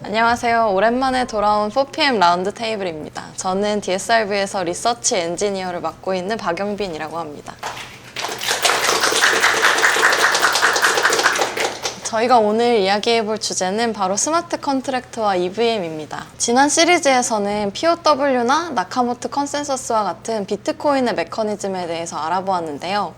안녕하세요. 오랜만에 돌아온 4PM 라운드 테이블입니다. 저는 DSRV에서 리서치 엔지니어를 맡고 있는 박영빈이라고 합니다. 저희가 오늘 이야기해볼 주제는 바로 스마트 컨트랙트와 EVM입니다. 지난 시리즈에서는 POW나 나카모토 컨센서스와 같은 비트코인의 메커니즘에 대해서 알아보았는데요.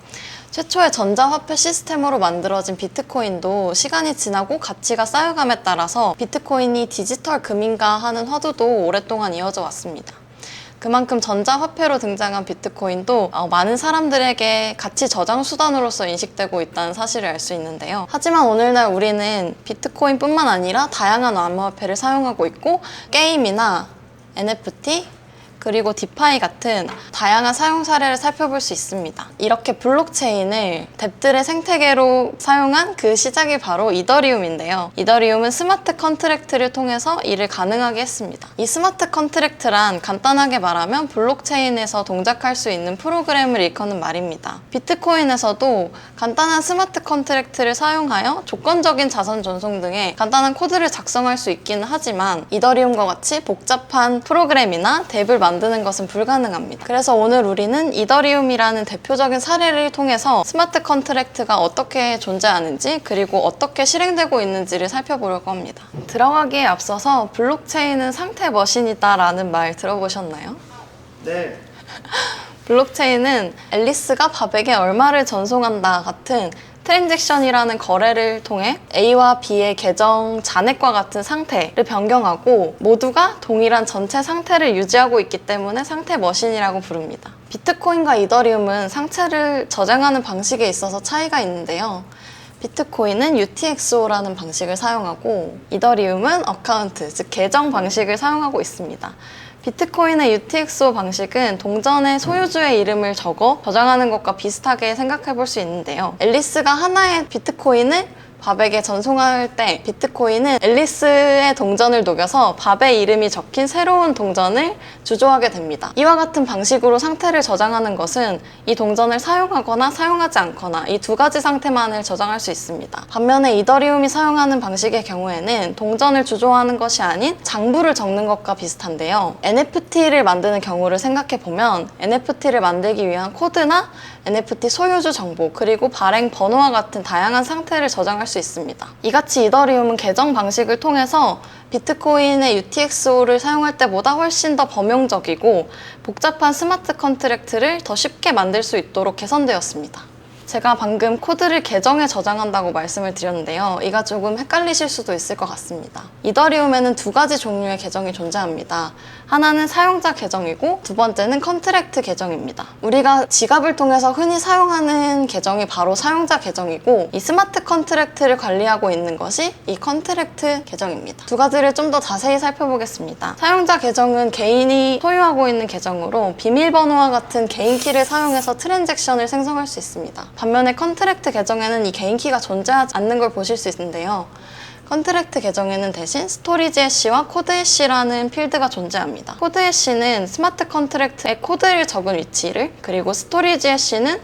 최초의 전자화폐 시스템으로 만들어진 비트코인도 시간이 지나고 가치가 쌓여감에 따라서 비트코인이 디지털 금인가 하는 화두도 오랫동안 이어져 왔습니다. 그만큼 전자화폐로 등장한 비트코인도 많은 사람들에게 가치 저장 수단으로서 인식되고 있다는 사실을 알 수 있는데요. 하지만 오늘날 우리는 비트코인뿐만 아니라 다양한 암호화폐를 사용하고 있고 게임이나 NFT, 그리고 디파이 같은 다양한 사용 사례를 살펴볼 수 있습니다. 이렇게 블록체인을 뎁들의 생태계로 사용한 그 시작이 바로 이더리움인데요. 이더리움은 스마트 컨트랙트를 통해서 이를 가능하게 했습니다. 이 스마트 컨트랙트란 간단하게 말하면 블록체인에서 동작할 수 있는 프로그램을 일컫는 말입니다. 비트코인에서도 간단한 스마트 컨트랙트를 사용하여 조건적인 자산 전송 등의 간단한 코드를 작성할 수 있기는 하지만 이더리움과 같이 복잡한 프로그램이나 뎁을 만드는 것은 불가능합니다. 그래서 오늘 우리는 이더리움이라는 대표적인 사례를 통해서 스마트 컨트랙트가 어떻게 존재하는지 그리고 어떻게 실행되고 있는지를 살펴보려고 합니다. 들어가기에 앞서서 블록체인은 상태 머신이다 라는 말 들어보셨나요? 네. 블록체인은 앨리스가 밥에게 얼마를 전송한다 같은 트랜잭션이라는 거래를 통해 A와 B의 계정 잔액과 같은 상태를 변경하고 모두가 동일한 전체 상태를 유지하고 있기 때문에 상태 머신이라고 부릅니다. 비트코인과 이더리움은 상태를 저장하는 방식에 있어서 차이가 있는데요. 비트코인은 UTXO라는 방식을 사용하고 이더리움은 어카운트, 즉 계정 방식을 사용하고 있습니다. 비트코인의 UTXO 방식은 동전의 소유주의 이름을 적어 저장하는 것과 비슷하게 생각해 볼 수 있는데요. 앨리스가 하나의 비트코인을 밥에게 전송할 때 비트코인은 앨리스의 동전을 녹여서 밥의 이름이 적힌 새로운 동전을 주조하게 됩니다. 이와 같은 방식으로 상태를 저장하는 것은 이 동전을 사용하거나 사용하지 않거나 이 두 가지 상태만을 저장할 수 있습니다. 반면에 이더리움이 사용하는 방식의 경우에는 동전을 주조하는 것이 아닌 장부를 적는 것과 비슷한데요. NFT를 만드는 경우를 생각해 보면 NFT를 만들기 위한 코드나 NFT 소유주 정보, 그리고 발행 번호와 같은 다양한 상태를 저장할 수 있습니다. 이같이 이더리움은 계정 방식을 통해서 비트코인의 UTXO를 사용할 때보다 훨씬 더 범용적이고 복잡한 스마트 컨트랙트를 더 쉽게 만들 수 있도록 개선되었습니다. 제가 방금 코드를 계정에 저장한다고 말씀을 드렸는데요. 이가 조금 헷갈리실 수도 있을 것 같습니다. 이더리움에는 두 가지 종류의 계정이 존재합니다. 하나는 사용자 계정이고 두 번째는 컨트랙트 계정입니다. 우리가 지갑을 통해서 흔히 사용하는 계정이 바로 사용자 계정이고 이 스마트 컨트랙트를 관리하고 있는 것이 이 컨트랙트 계정입니다. 두 가지를 좀 더 자세히 살펴보겠습니다. 사용자 계정은 개인이 소유하고 있는 계정으로 비밀번호와 같은 개인키를 사용해서 트랜잭션을 생성할 수 있습니다. 반면에 컨트랙트 계정에는 이 개인키가 존재하지 않는 걸 보실 수 있는데요. 컨트랙트 계정에는 대신 스토리지 해시와 코드 해시라는 필드가 존재합니다. 코드 해시는 스마트 컨트랙트에 코드를 적은 위치를, 그리고 스토리지 해시는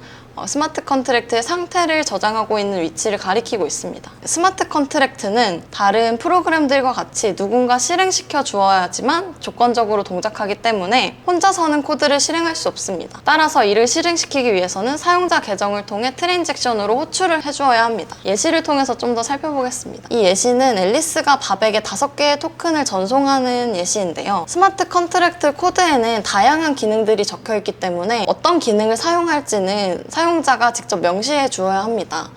스마트 컨트랙트의 상태를 저장하고 있는 위치를 가리키고 있습니다. 스마트 컨트랙트는 다른 프로그램들과 같이 누군가 실행시켜 주어야지만 조건적으로 동작하기 때문에 혼자서는 코드를 실행할 수 없습니다. 따라서 이를 실행시키기 위해서는 사용자 계정을 통해 트랜잭션으로 호출을 해주어야 합니다. 예시를 통해서 좀 더 살펴보겠습니다. 이 예시는 앨리스가 밥에게 5개의 토큰을 전송하는 예시인데요. 스마트 컨트랙트 코드에는 다양한 기능들이 적혀 있기 때문에 어떤 기능을 사용할지는 사용자가 직접 명시해 주어야 합니다.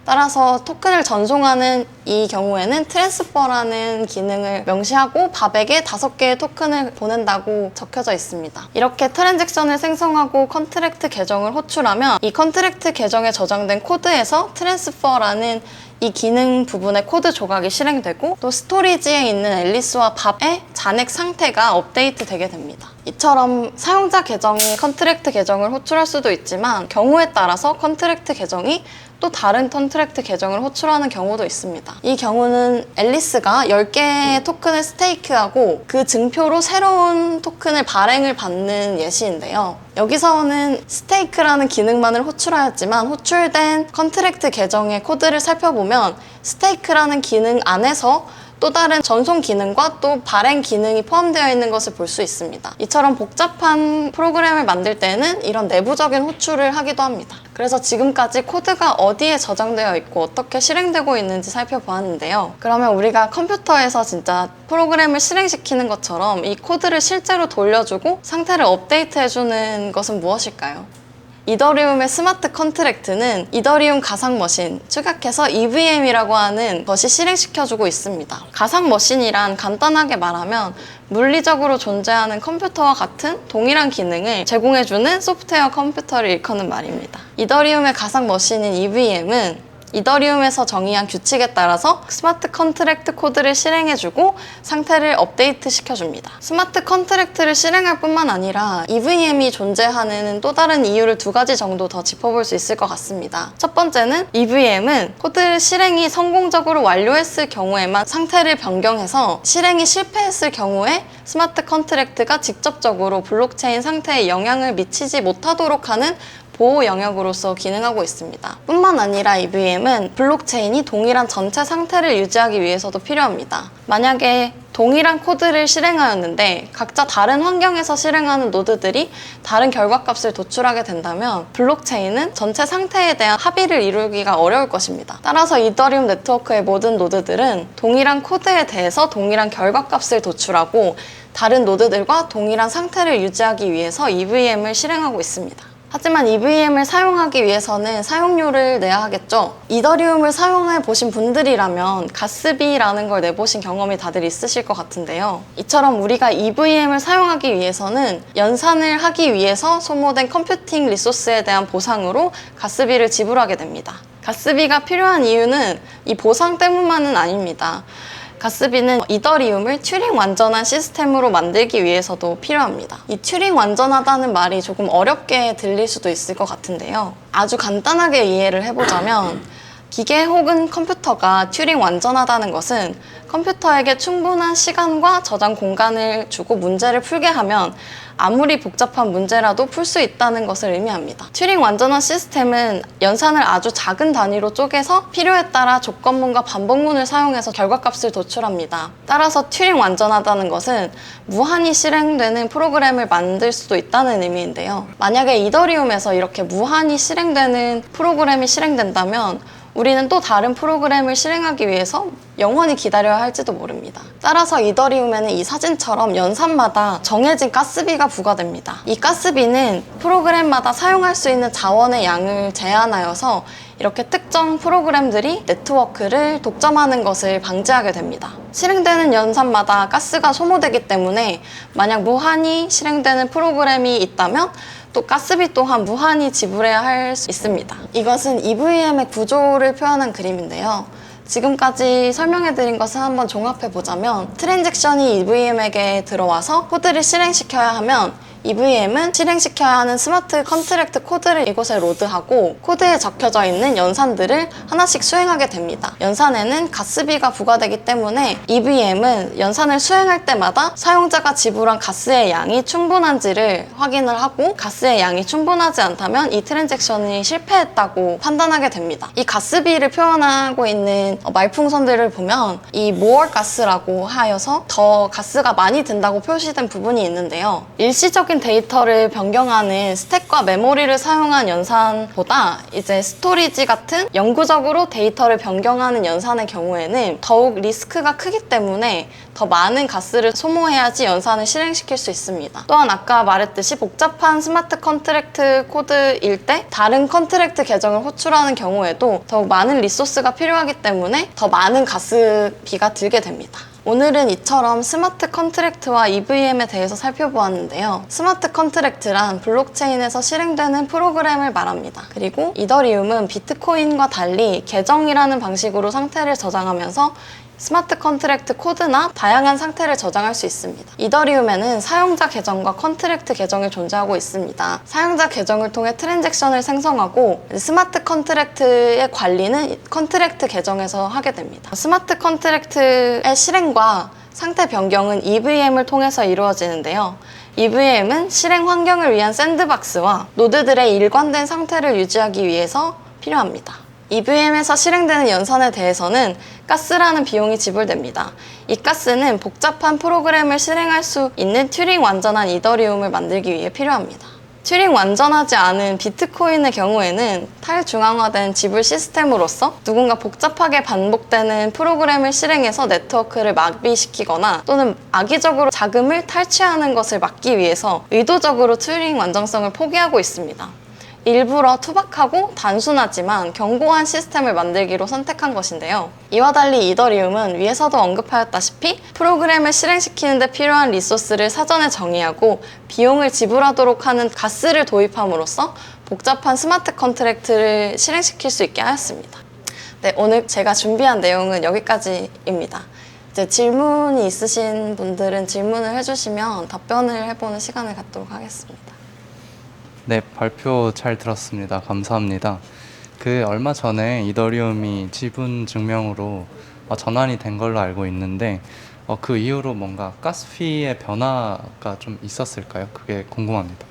따라서 토큰을 전송하는 이 경우에는 트랜스퍼라는 기능을 명시하고 밥에게 5개의 토큰을 보낸다고 적혀져 있습니다. 이렇게 트랜잭션을 생성하고 컨트랙트 계정을 호출하면 이 컨트랙트 계정에 저장된 코드에서 트랜스퍼라는 이 기능 부분의 코드 조각이 실행되고 또 스토리지에 있는 앨리스와 밥의 잔액 상태가 업데이트 되게 됩니다. 이처럼 사용자 계정이 컨트랙트 계정을 호출할 수도 있지만 경우에 따라서 컨트랙트 계정이 또 다른 컨트랙트 계정을 호출하는 경우도 있습니다. 이 경우는 앨리스가 10개의 토큰을 스테이크하고 그 증표로 새로운 토큰을 발행을 받는 예시인데요. 여기서는 스테이크라는 기능만을 호출하였지만 호출된 컨트랙트 계정의 코드를 살펴보면 스테이크라는 기능 안에서 또 다른 전송 기능과 또 발행 기능이 포함되어 있는 것을 볼 수 있습니다. 이처럼 복잡한 프로그램을 만들 때는 이런 내부적인 호출을 하기도 합니다. 그래서 지금까지 코드가 어디에 저장되어 있고 어떻게 실행되고 있는지 살펴보았는데요. 그러면 우리가 컴퓨터에서 진짜 프로그램을 실행시키는 것처럼 이 코드를 실제로 돌려주고 상태를 업데이트해주는 것은 무엇일까요? 이더리움의 스마트 컨트랙트는 이더리움 가상 머신, 축약해서 EVM이라고 하는 것이 실행시켜주고 있습니다. 가상 머신이란 간단하게 말하면 물리적으로 존재하는 컴퓨터와 같은 동일한 기능을 제공해주는 소프트웨어 컴퓨터를 일컫는 말입니다. 이더리움의 가상 머신인 EVM은 이더리움에서 정의한 규칙에 따라서 스마트 컨트랙트 코드를 실행해주고 상태를 업데이트 시켜줍니다. 스마트 컨트랙트를 실행할 뿐만 아니라 EVM이 존재하는 또 다른 이유를 2가지 정도 더 짚어볼 수 있을 것 같습니다. 첫 번째는 EVM은 코드 실행이 성공적으로 완료했을 경우에만 상태를 변경해서 실행이 실패했을 경우에 스마트 컨트랙트가 직접적으로 블록체인 상태에 영향을 미치지 못하도록 하는 보호 영역으로서 기능하고 있습니다. 뿐만 아니라 EVM은 블록체인이 동일한 전체 상태를 유지하기 위해서도 필요합니다. 만약에 동일한 코드를 실행하였는데 각자 다른 환경에서 실행하는 노드들이 다른 결과값을 도출하게 된다면 블록체인은 전체 상태에 대한 합의를 이루기가 어려울 것입니다. 따라서 이더리움 네트워크의 모든 노드들은 동일한 코드에 대해서 동일한 결과값을 도출하고 다른 노드들과 동일한 상태를 유지하기 위해서 EVM을 실행하고 있습니다. 하지만 EVM을 사용하기 위해서는 사용료를 내야 하겠죠. 이더리움을 사용해 보신 분들이라면 가스비라는 걸 내보신 경험이 다들 있으실 것 같은데요. 이처럼 우리가 EVM을 사용하기 위해서는 연산을 하기 위해서 소모된 컴퓨팅 리소스에 대한 보상으로 가스비를 지불하게 됩니다. 가스비가 필요한 이유는 이 보상 때문만은 아닙니다. 가스비는 이더리움을 튜링 완전한 시스템으로 만들기 위해서도 필요합니다. 이 튜링 완전하다는 말이 조금 어렵게 들릴 수도 있을 것 같은데요. 아주 간단하게 이해를 해보자면 기계 혹은 컴퓨터가 튜링 완전하다는 것은 컴퓨터에게 충분한 시간과 저장 공간을 주고 문제를 풀게 하면 아무리 복잡한 문제라도 풀 수 있다는 것을 의미합니다. 튜링 완전한 시스템은 연산을 아주 작은 단위로 쪼개서 필요에 따라 조건문과 반복문을 사용해서 결과값을 도출합니다. 따라서 튜링 완전하다는 것은 무한히 실행되는 프로그램을 만들 수도 있다는 의미인데요. 만약에 이더리움에서 이렇게 무한히 실행되는 프로그램이 실행된다면 우리는 또 다른 프로그램을 실행하기 위해서 영원히 기다려야 할지도 모릅니다. 따라서 이더리움에는 이 사진처럼 연산마다 정해진 가스비가 부과됩니다. 이 가스비는 프로그램마다 사용할 수 있는 자원의 양을 제한하여서 이렇게 특정 프로그램들이 네트워크를 독점하는 것을 방지하게 됩니다. 실행되는 연산마다 가스가 소모되기 때문에 만약 무한히 실행되는 프로그램이 있다면 또 가스비 또한 무한히 지불해야 할 수 있습니다. 이것은 EVM의 구조를 표현한 그림인데요. 지금까지 설명해드린 것을 한번 종합해보자면 트랜잭션이 EVM에게 들어와서 코드를 실행시켜야 하면 EVM은 실행시켜야 하는 스마트 컨트랙트 코드를 이곳에 로드하고 코드에 적혀져 있는 연산들을 하나씩 수행하게 됩니다. 연산에는 가스비가 부과되기 때문에 EVM은 연산을 수행할 때마다 사용자가 지불한 가스의 양이 충분한지를 확인을 하고 가스의 양이 충분하지 않다면 이 트랜잭션이 실패했다고 판단하게 됩니다. 이 가스비를 표현하고 있는 말풍선들을 보면 이 more 가스라고 하여서 더 가스가 많이 든다고 표시된 부분이 있는데요. 일시적인 데이터를 변경하는 스택과 메모리를 사용한 연산보다 이제 스토리지 같은 영구적으로 데이터를 변경하는 연산의 경우에는 더욱 리스크가 크기 때문에 더 많은 가스를 소모해야지 연산을 실행시킬 수 있습니다. 또한 아까 말했듯이 복잡한 스마트 컨트랙트 코드일 때 다른 컨트랙트 계정을 호출하는 경우에도 더욱 많은 리소스가 필요하기 때문에 더 많은 가스비가 들게 됩니다. 오늘은 이처럼 스마트 컨트랙트와 EVM에 대해서 살펴보았는데요. 스마트 컨트랙트란 블록체인에서 실행되는 프로그램을 말합니다. 그리고 이더리움은 비트코인과 달리 계정이라는 방식으로 상태를 저장하면서 스마트 컨트랙트 코드나 다양한 상태를 저장할 수 있습니다. 이더리움에는 사용자 계정과 컨트랙트 계정이 존재하고 있습니다. 사용자 계정을 통해 트랜잭션을 생성하고 스마트 컨트랙트의 관리는 컨트랙트 계정에서 하게 됩니다. 스마트 컨트랙트의 실행과 상태 변경은 EVM을 통해서 이루어지는데요. EVM은 실행 환경을 위한 샌드박스와 노드들의 일관된 상태를 유지하기 위해서 필요합니다. EVM에서 실행되는 연산에 대해서는 가스라는 비용이 지불됩니다. 이 가스는 복잡한 프로그램을 실행할 수 있는 튜링 완전한 이더리움을 만들기 위해 필요합니다. 튜링 완전하지 않은 비트코인의 경우에는 탈중앙화된 지불 시스템으로서 누군가 복잡하게 반복되는 프로그램을 실행해서 네트워크를 마비시키거나 또는 악의적으로 자금을 탈취하는 것을 막기 위해서 의도적으로 튜링 완전성을 포기하고 있습니다. 일부러 투박하고 단순하지만 견고한 시스템을 만들기로 선택한 것인데요. 이와 달리 이더리움은 위에서도 언급하였다시피 프로그램을 실행시키는 데 필요한 리소스를 사전에 정의하고 비용을 지불하도록 하는 가스를 도입함으로써 복잡한 스마트 컨트랙트를 실행시킬 수 있게 하였습니다. 네, 오늘 제가 준비한 내용은 여기까지입니다. 이제 질문이 있으신 분들은 질문을 해주시면 답변을 해보는 시간을 갖도록 하겠습니다. 네, 발표 잘 들었습니다. 감사합니다. 얼마 전에 이더리움이 지분 증명으로 전환이 된 걸로 알고 있는데 그 이후로 뭔가 가스피의 변화가 좀 있었을까요? 그게 궁금합니다.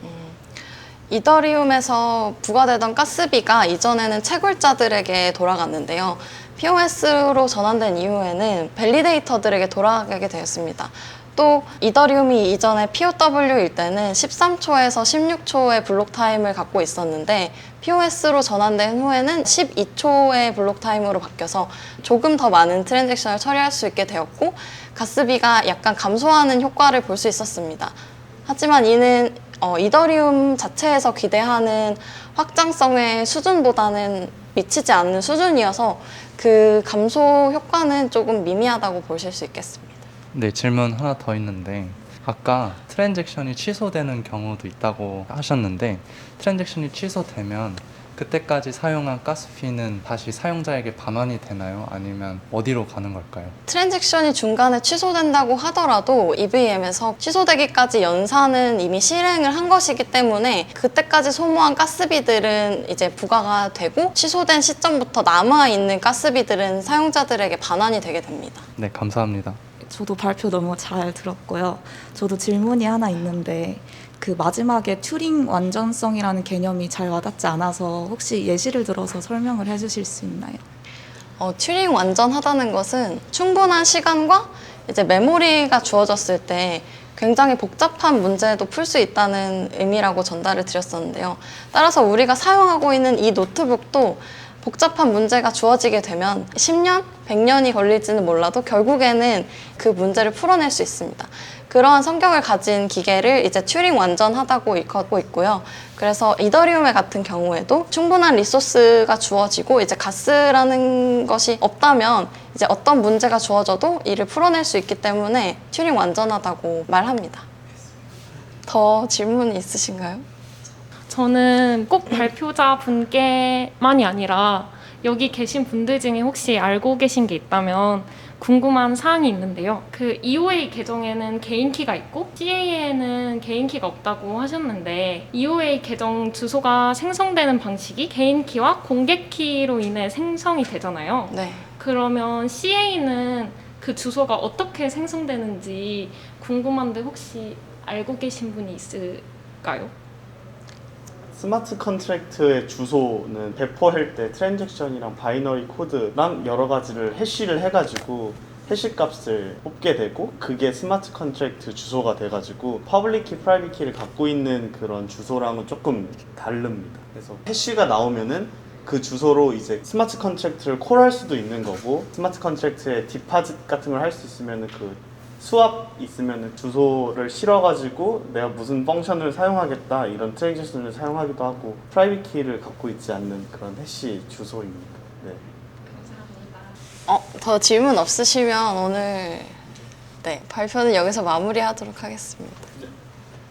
이더리움에서 부과되던 가스비가 이전에는 채굴자들에게 돌아갔는데요. POS로 전환된 이후에는 밸리데이터들에게 돌아가게 되었습니다. 또 이더리움이 이전에 POW일 때는 13초에서 16초의 블록 타임을 갖고 있었는데 POS로 전환된 후에는 12초의 블록 타임으로 바뀌어서 조금 더 많은 트랜잭션을 처리할 수 있게 되었고 가스비가 약간 감소하는 효과를 볼 수 있었습니다. 하지만 이는 이더리움 자체에서 기대하는 확장성의 수준보다는 미치지 않는 수준이어서 그 감소 효과는 조금 미미하다고 보실 수 있겠습니다. 네, 질문 하나 더 있는데 아까 트랜잭션이 취소되는 경우도 있다고 하셨는데 트랜잭션이 취소되면 그때까지 사용한 가스피는 다시 사용자에게 반환이 되나요? 아니면 어디로 가는 걸까요? 트랜잭션이 중간에 취소된다고 하더라도 EVM에서 취소되기까지 연산은 이미 실행을 한 것이기 때문에 그때까지 소모한 가스비들은 이제 부과가 되고 취소된 시점부터 남아있는 가스비들은 사용자들에게 반환이 되게 됩니다. 네, 감사합니다. 저도 발표 너무 잘 들었고요. 저도 질문이 하나 있는데 그 마지막에 튜링 완전성이라는 개념이 잘 와닿지 않아서 혹시 예시를 들어서 설명을 해주실 수 있나요? 튜링 완전하다는 것은 충분한 시간과 이제 메모리가 주어졌을 때 굉장히 복잡한 문제도 풀 수 있다는 의미라고 전달을 드렸었는데요. 따라서 우리가 사용하고 있는 이 노트북도 복잡한 문제가 주어지게 되면 10년, 100년이 걸릴지는 몰라도 결국에는 그 문제를 풀어낼 수 있습니다. 그러한 성격을 가진 기계를 이제 튜링 완전하다고 일컫고 있고요. 그래서 이더리움 같은 경우에도 충분한 리소스가 주어지고 이제 가스라는 것이 없다면 이제 어떤 문제가 주어져도 이를 풀어낼 수 있기 때문에 튜링 완전하다고 말합니다. 더 질문 있으신가요? 저는 꼭 발표자 분께만이 아니라 여기 계신 분들 중에 혹시 알고 계신 게 있다면 궁금한 사항이 있는데요. 그 EOA 계정에는 개인키가 있고 CA에는 개인키가 없다고 하셨는데 EOA 계정 주소가 생성되는 방식이 개인키와 공개키로 인해 생성이 되잖아요. 네. 그러면 CA는 그 주소가 어떻게 생성되는지 궁금한데 혹시 알고 계신 분이 있을까요? 스마트 컨트랙트의 주소는 배포할 때 트랜잭션이랑 바이너리 코드랑 여러 가지를 해시를 해가지고 해시 값을 뽑게 되고 그게 스마트 컨트랙트 주소가 돼가지고 퍼블릭 키, 프라이빗 키를 갖고 있는 그런 주소랑은 조금 다릅니다. 그래서 해시가 나오면은 그 주소로 이제 스마트 컨트랙트를 콜할 수도 있는 거고 스마트 컨트랙트에 디파짓 같은 걸 할 수 있으면은 그 수압 있으면 주소를 실어가지고 내가 무슨 펑션을 사용하겠다 이런 트랜잭션을 사용하기도 하고 프라이빗 키를 갖고 있지 않는 그런 해시 주소입니다. 네. 감사합니다. 더 질문 없으시면 오늘 발표는 여기서 마무리하도록 하겠습니다.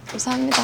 감사합니다.